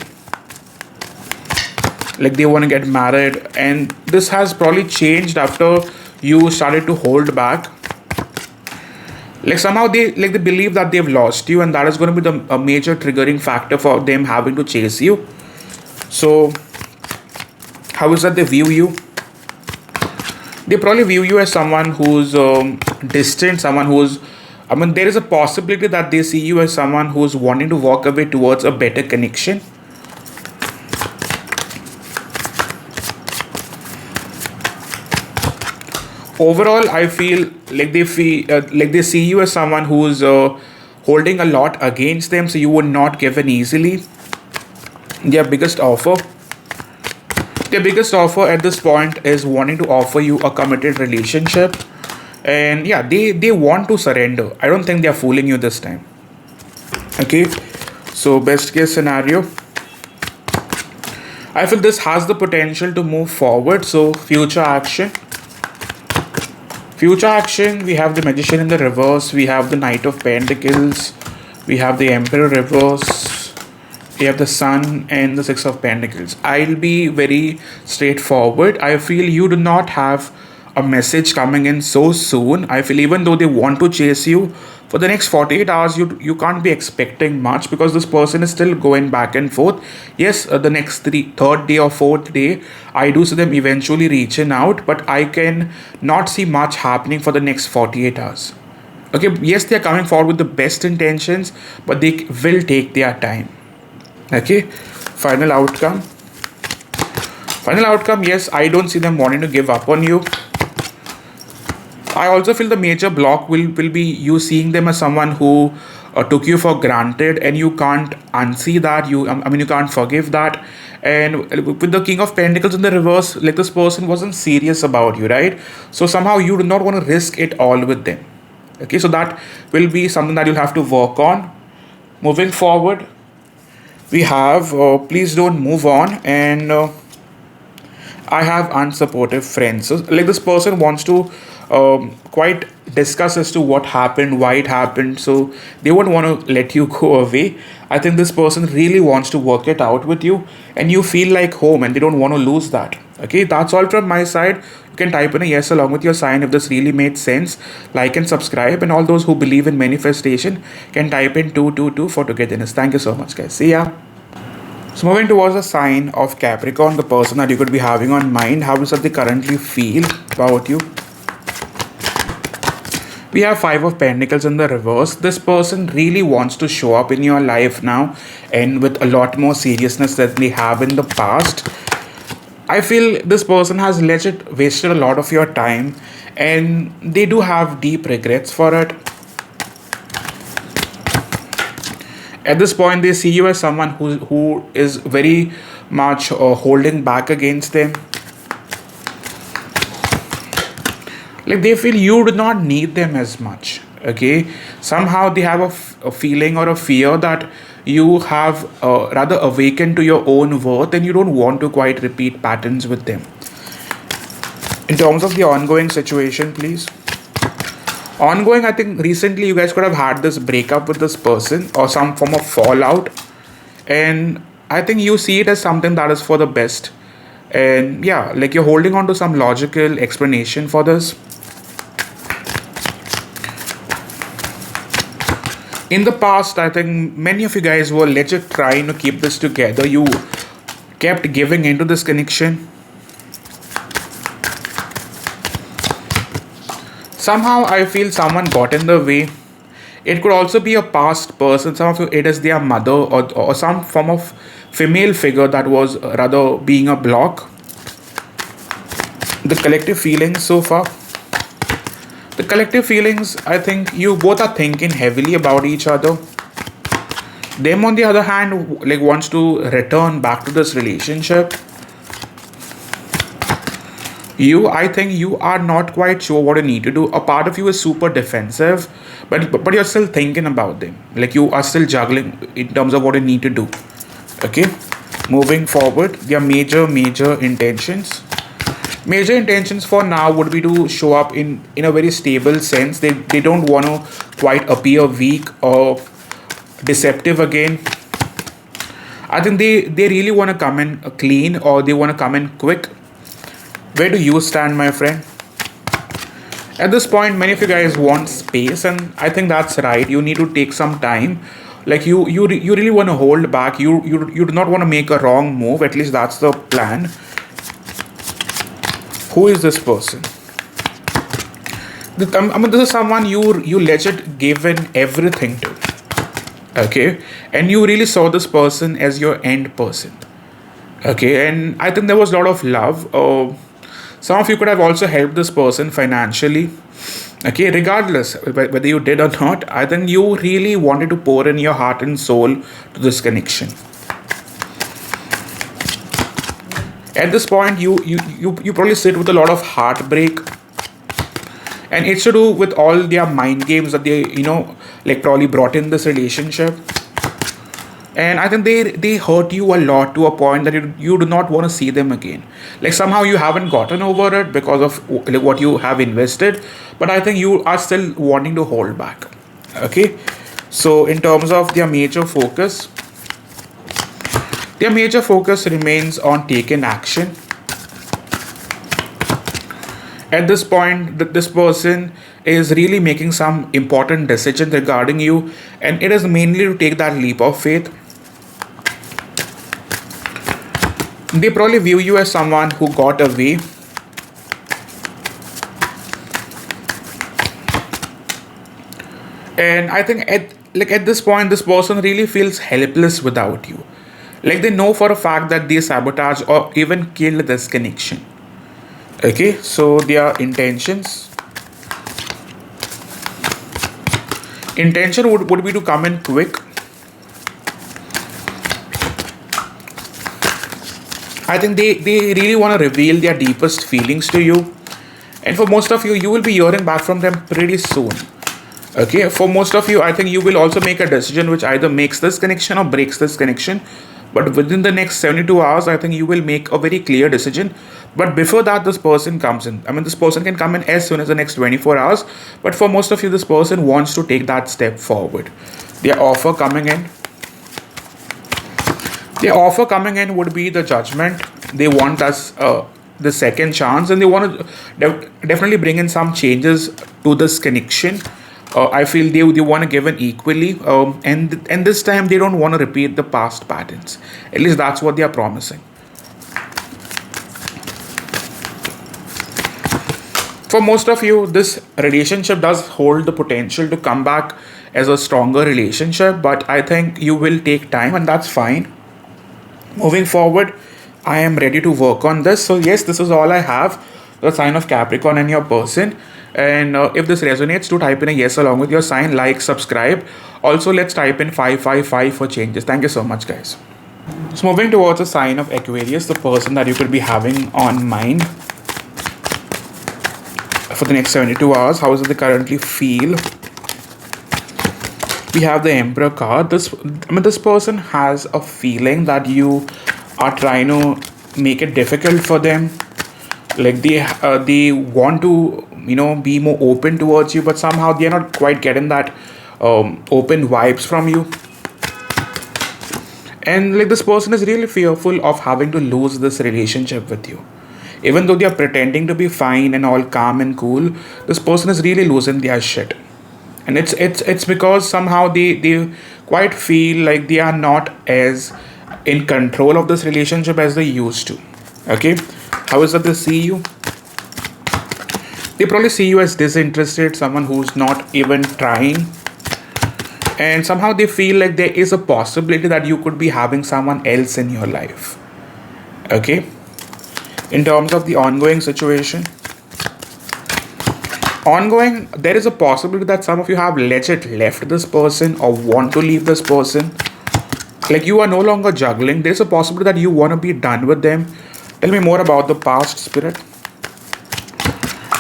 A: like they want to get married, and this has probably changed after you started to hold back. Like somehow they believe that they've lost you, and that is going to be a major triggering factor for them having to chase you. So how is that they view you? They probably view you as someone who's distant, someone who's, I mean, there is a possibility that they see you as someone who's wanting to walk away towards a better connection. Overall, I feel like they see you as someone who's holding a lot against them, so you would not give in easily. Their biggest offer at this point is wanting to offer you a committed relationship. And yeah, they want to surrender. I don't think they're fooling you this time. Okay, so best case scenario, I feel this has the potential to move forward. So future action, we have the Magician in the reverse, we have the Knight of Pentacles, we have the Emperor reverse, we have the Sun and the Six of Pentacles. I'll be very straightforward. I feel you do not have a message coming in so soon. I feel even though they want to chase you for the next 48 hours, you can't be expecting much, because this person is still going back and forth. Yes, the next third day or fourth day, I do see them eventually reaching out, but I can not see much happening for the next 48 hours. Okay, yes, they are coming forward with the best intentions, but they will take their time. Okay, final outcome, yes, I don't see them wanting to give up on you. I also feel the major block will be you seeing them as someone who took you for granted, and you can't unsee that. You can't forgive that. And with the King of Pentacles in the reverse, like this person wasn't serious about you, right? So somehow you do not want to risk it all with them. Okay, so that will be something that you'll have to work on. Moving forward, we have please don't move on, and I have unsupportive friends. So like this person wants to quite discuss as to what happened, why it happened. So they won't want to let you go away. I think this person really wants to work it out with you, and you feel like home, and they don't want to lose that. Okay, that's all from my side. You can type in a yes along with your sign if this really made sense. Like and subscribe, and all those who believe in manifestation can type in 222 for togetherness. Thank you so much, guys. See ya. So moving towards the sign of Capricorn, the person that you could be having on mind, how does that they currently feel about you? We have Five of Pentacles in the reverse. This person really wants to show up in your life now, and with a lot more seriousness than they have in the past. I feel this person has legit wasted a lot of your time, and they do have deep regrets for it. At this point, they see you as someone who is very much holding back against them. Like they feel you do not need them as much. Okay, somehow they have a feeling or a fear that you have rather awakened to your own worth, and you don't want to quite repeat patterns with them. In terms of the ongoing situation, please. Ongoing, I think recently you guys could have had this breakup with this person or some form of fallout, and I think you see it as something that is for the best. And yeah, like you're holding on to some logical explanation for this. In the past, I think many of you guys were legit trying to keep this together. You kept giving into this connection. Somehow I feel someone got in the way. It could also be a past person. Some of you, it is their mother or some form of female figure that was rather being a block. The collective feelings so far. The collective feelings, I think you both are thinking heavily about each other. Them on the other hand, like wants to return back to this relationship. I think you are not quite sure what you need to do. A part of you is super defensive, but you're still thinking about them. Like you are still juggling in terms of what you need to do. Okay, moving forward, their major intentions. Major intentions for now would be to show up in a very stable sense. They don't want to quite appear weak or deceptive again. I think they really want to come in clean, or they want to come in quick. Where do you stand, my friend? At this point, many of you guys want space, and I think that's right. You need to take some time. Like you really want to hold back. You do not want to make a wrong move. At least that's the plan. Who is this person? I mean, this is someone you legit given everything to. Okay, and you really saw this person as your end person. Okay, and I think there was a lot of love. Some of you could have also helped this person financially. Okay, regardless whether you did or not, I think you really wanted to pour in your heart and soul to this connection. At this point, you probably sit with a lot of heartbreak, and it's to do with all their mind games that they like probably brought in this relationship. And I think they hurt you a lot, to a point that you do not want to see them again. Like somehow you haven't gotten over it because of like what you have invested, but I think you are still wanting to hold back. Okay, so in terms of their major focus remains on taking action. At this point, this person is really making some important decisions regarding you, and it is mainly to take that leap of faith. They probably view you as someone who got away. And I think at this point, this person really feels helpless without you. Like they know for a fact that they sabotage or even kill this connection. Okay, so their intention would be to come in quick. I think they really want to reveal their deepest feelings to you. And for most of you, you will be hearing back from them pretty soon. Okay, for most of you, I think you will also make a decision which either makes this connection or breaks this connection. But within the next 72 hours, I think you will make a very clear decision. But before that, this person comes in. I mean, this person can come in as soon as the next 24 hours. But for most of you, this person wants to take that step forward. Their offer coming in. The offer coming in would be the judgment. They want us the second chance, and they want to definitely bring in some changes to this connection. I feel they want to give in equally, and this time they don't want to repeat the past patterns. At least that's what they are promising. For most of you, this relationship does hold the potential to come back as a stronger relationship, but I think you will take time, and that's fine. Moving forward, I am ready to work on this. So yes, this is all I have. The sign of Capricorn and your person. And if this resonates, do type in a yes along with your sign, like, subscribe. Also, let's type in 555 for changes. Thank you so much, guys. So moving towards the sign of Aquarius, the person that you could be having on mind for the next 72 hours. How does it currently feel? We have the Emperor card. This person has a feeling that you are trying to make it difficult for them. Like they want to be more open towards you, but somehow they are not quite getting that open vibes from you. And like this person is really fearful of having to lose this relationship with you. Even though they are pretending to be fine and all calm and cool, this person is really losing their shit. And it's because somehow they quite feel like they are not as in control of this relationship as they used to. Okay, how is that they see you? They probably see you as disinterested, someone who's not even trying, and somehow they feel like there is a possibility that you could be having someone else in your life. Okay, in terms of the ongoing situation, there is a possibility that some of you have legit left this person or want to leave this person. Like you are no longer juggling. There's a possibility that you want to be done with them. Tell me more about the past, spirit.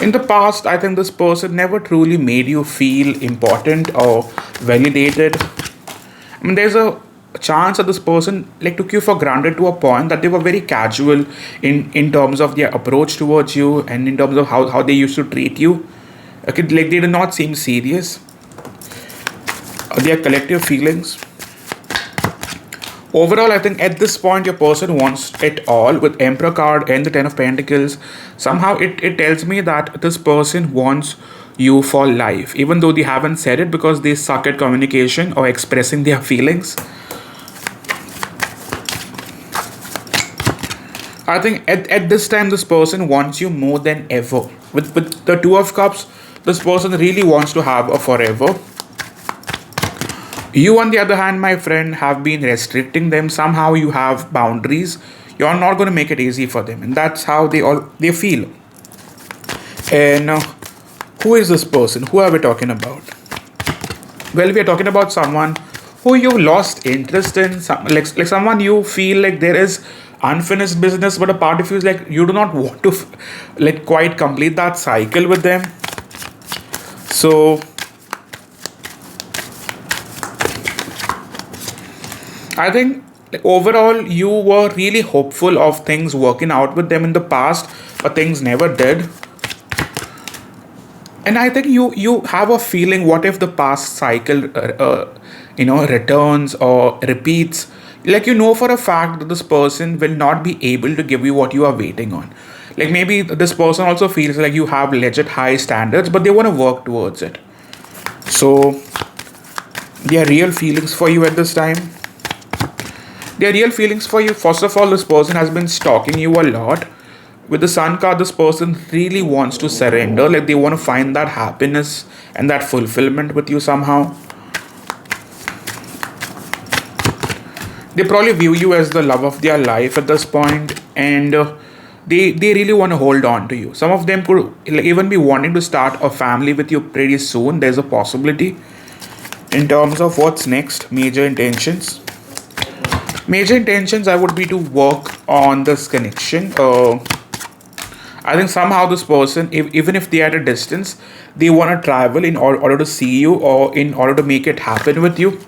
A: In the past, I think this person never truly made you feel important or validated. I mean, there's a chance that this person like took you for granted to a point that they were very casual in terms of their approach towards you and in terms of how they used to treat you. Okay, like they did not seem serious. Their collective feelings. Overall, I think at this point your person wants it all. With Emperor card and the Ten of Pentacles, somehow it tells me that this person wants you for life, even though they haven't said it because they suck at communication or expressing their feelings. I think at this time this person wants you more than ever. With the Two of Cups, this person really wants to have a forever. You, on the other hand, my friend, have been restricting them. Somehow you have boundaries. You're not going to make it easy for them, and that's how they feel. And who is this person? Who are we talking about? Well, we are talking about someone who you lost interest in. Like someone you feel like there is unfinished business, but a part of you is like you do not want to like quite complete that cycle with them. So I think like, overall you were really hopeful of things working out with them in the past, but things never did. And I think you have a feeling, what if the past cycle returns or repeats? Like you know for a fact that this person will not be able to give you what you are waiting on. Like maybe this person also feels like you have legit high standards, but they want to work towards it. So their real feelings for you at this time. Their real feelings for you. First of all, this person has been stalking you a lot. With the Sun card, this person really wants to surrender. Like they want to find that happiness and that fulfillment with you somehow. They probably view you as the love of their life at this point, and they really want to hold on to you. Some of them could even be wanting to start a family with you pretty soon. There's a possibility. In terms of what's next, major intentions. Major intentions, I would be to work on this connection. I think somehow this person, even if they are at a distance, they want to travel in order to see you or in order to make it happen with you.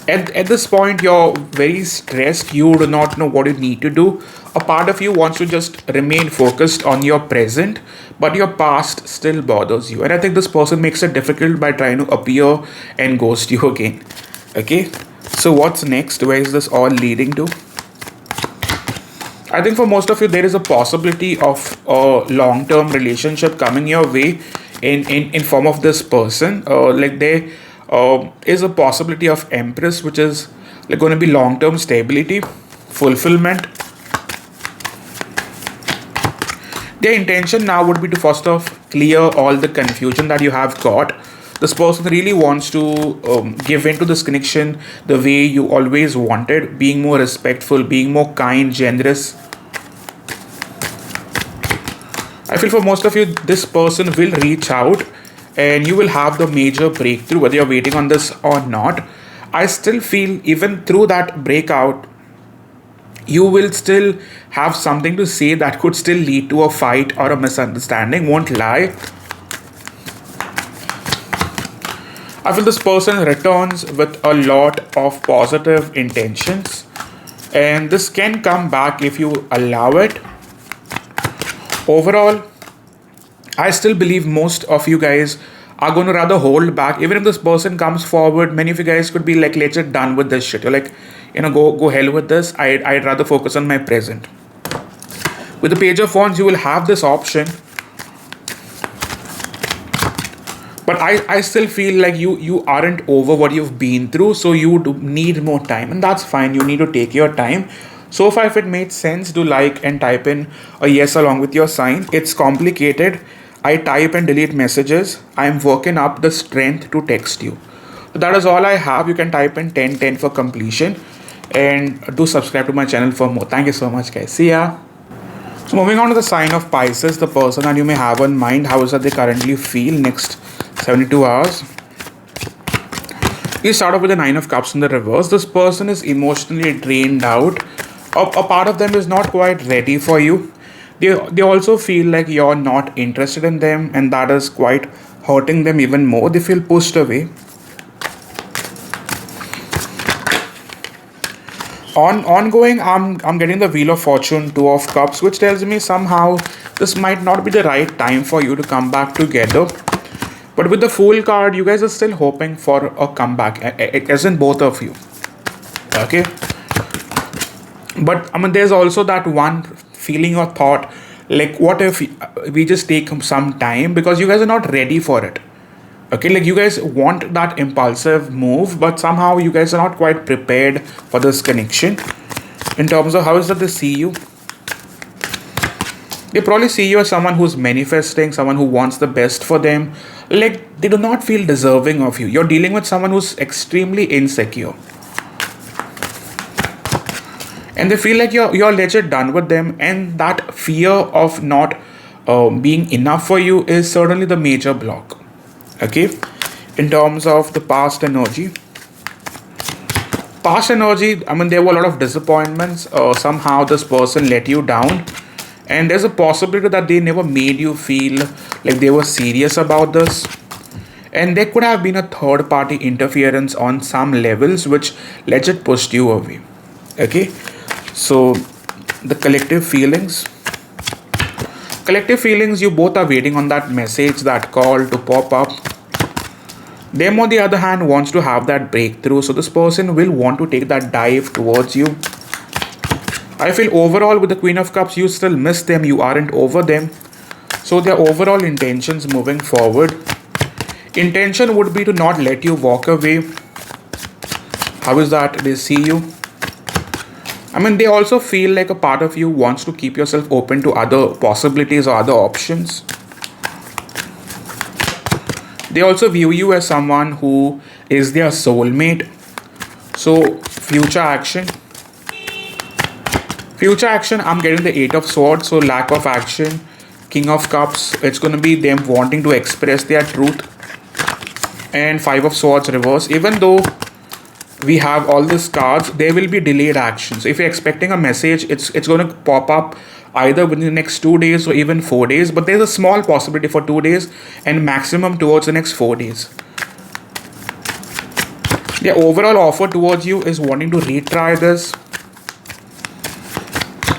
A: At this point, you're very stressed. You do not know what you need to do. A part of you wants to just remain focused on your present, but your past still bothers you. And I think this person makes it difficult by trying to appear and ghost you again. Okay, so what's next? Where is this all leading to? I think for most of you, there is a possibility of a long-term relationship coming your way in form of this person. Like there is a possibility of Empress, which is like going to be long-term stability, fulfillment. Their intention now would be to first off clear all the confusion that you have got. This person really wants to give into this connection the way you always wanted, being more respectful, being more kind, generous. I feel for most of you, this person will reach out and you will have the major breakthrough, whether you're waiting on this or not. I still feel even through that breakout, you will still have something to say that could still lead to a fight or a misunderstanding. Won't lie. I feel this person returns with a lot of positive intentions, and this can come back if you allow it. Overall, I still believe most of you guys are going to rather hold back. Even if this person comes forward, many of you guys could be like, let's get done with this shit. You're like, go hell with this. I'd rather focus on my present. With the Page of Wands, you will have this option. But I still feel like you aren't over what you've been through, so you do need more time. And that's fine. You need to take your time. So far, if it made sense, do like and type in a yes along with your sign. It's complicated. I type and delete messages. I'm working up the strength to text you. So that is all I have. You can type in 1010 for completion. And do subscribe to my channel for more. Thank you so much, guys. See ya. So moving on to the sign of Pisces, the person that you may have on mind, how is that they currently feel next 72 hours. You start off with the Nine of Cups in the reverse. This person is emotionally drained out. A part of them is not quite ready for you. They also feel like you're not interested in them, and that is quite hurting them even more. They feel pushed away. Ongoing, I'm getting the Wheel of Fortune, Two of Cups, which tells me somehow this might not be the right time for you to come back together. But with the Fool card, you guys are still hoping for a comeback. It isn't both of you. Okay. But I mean, there's also that one feeling or thought, like, what if we just take some time, because you guys are not ready for it. Okay, like you guys want that impulsive move, but somehow you guys are not quite prepared for this connection. In terms of how is that they see you, they probably see you as someone who's manifesting, someone who wants the best for them. Like, they do not feel deserving of you. You're dealing with someone who's extremely insecure. And they feel like you're legit done with them. And that fear of not being enough for you is certainly the major block. Okay? In terms of the past energy. Past energy, I mean, there were a lot of disappointments. Somehow this person let you down. And there's a possibility that they never made you feel like they were serious about this. And there could have been a third party interference on some levels which legit pushed you away. Okay? So, the collective feelings. Collective feelings, you both are waiting on that message, that call to pop up. Them, on the other hand, wants to have that breakthrough. So, this person will want to take that dive towards you. I feel overall with the Queen of Cups, you still miss them, you aren't over them. So their overall intentions moving forward. Intention would be to not let you walk away. How is that they see you? I mean, they also feel like a part of you wants to keep yourself open to other possibilities or other options. They also view you as someone who is their soulmate. So future action. Future action, I'm getting the 8 of Swords, so lack of action. King of Cups, it's going to be them wanting to express their truth. And 5 of Swords reverse. Even though we have all these cards, there will be delayed actions. If you're expecting a message, it's going to pop up either within the next 2 days or even 4 days. But there's a small possibility for 2 days and maximum towards the next 4 days. Their overall offer towards you is wanting to retry this.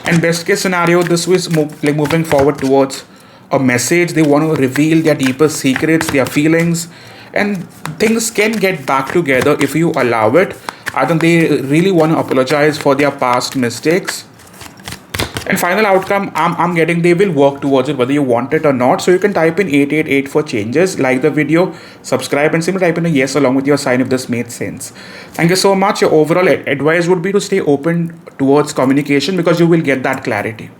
A: And best case scenario, this was moving forward towards a message. They want to reveal their deepest secrets, their feelings, and things can get back together if you allow it. I think they really want to apologize for their past mistakes. And final outcome, I'm getting they will work towards it whether you want it or not. So you can type in 888 for changes, like the video, subscribe, and simply type in a yes along with your sign if this made sense. Thank you so much. Your overall advice would be to stay open towards communication because you will get that clarity.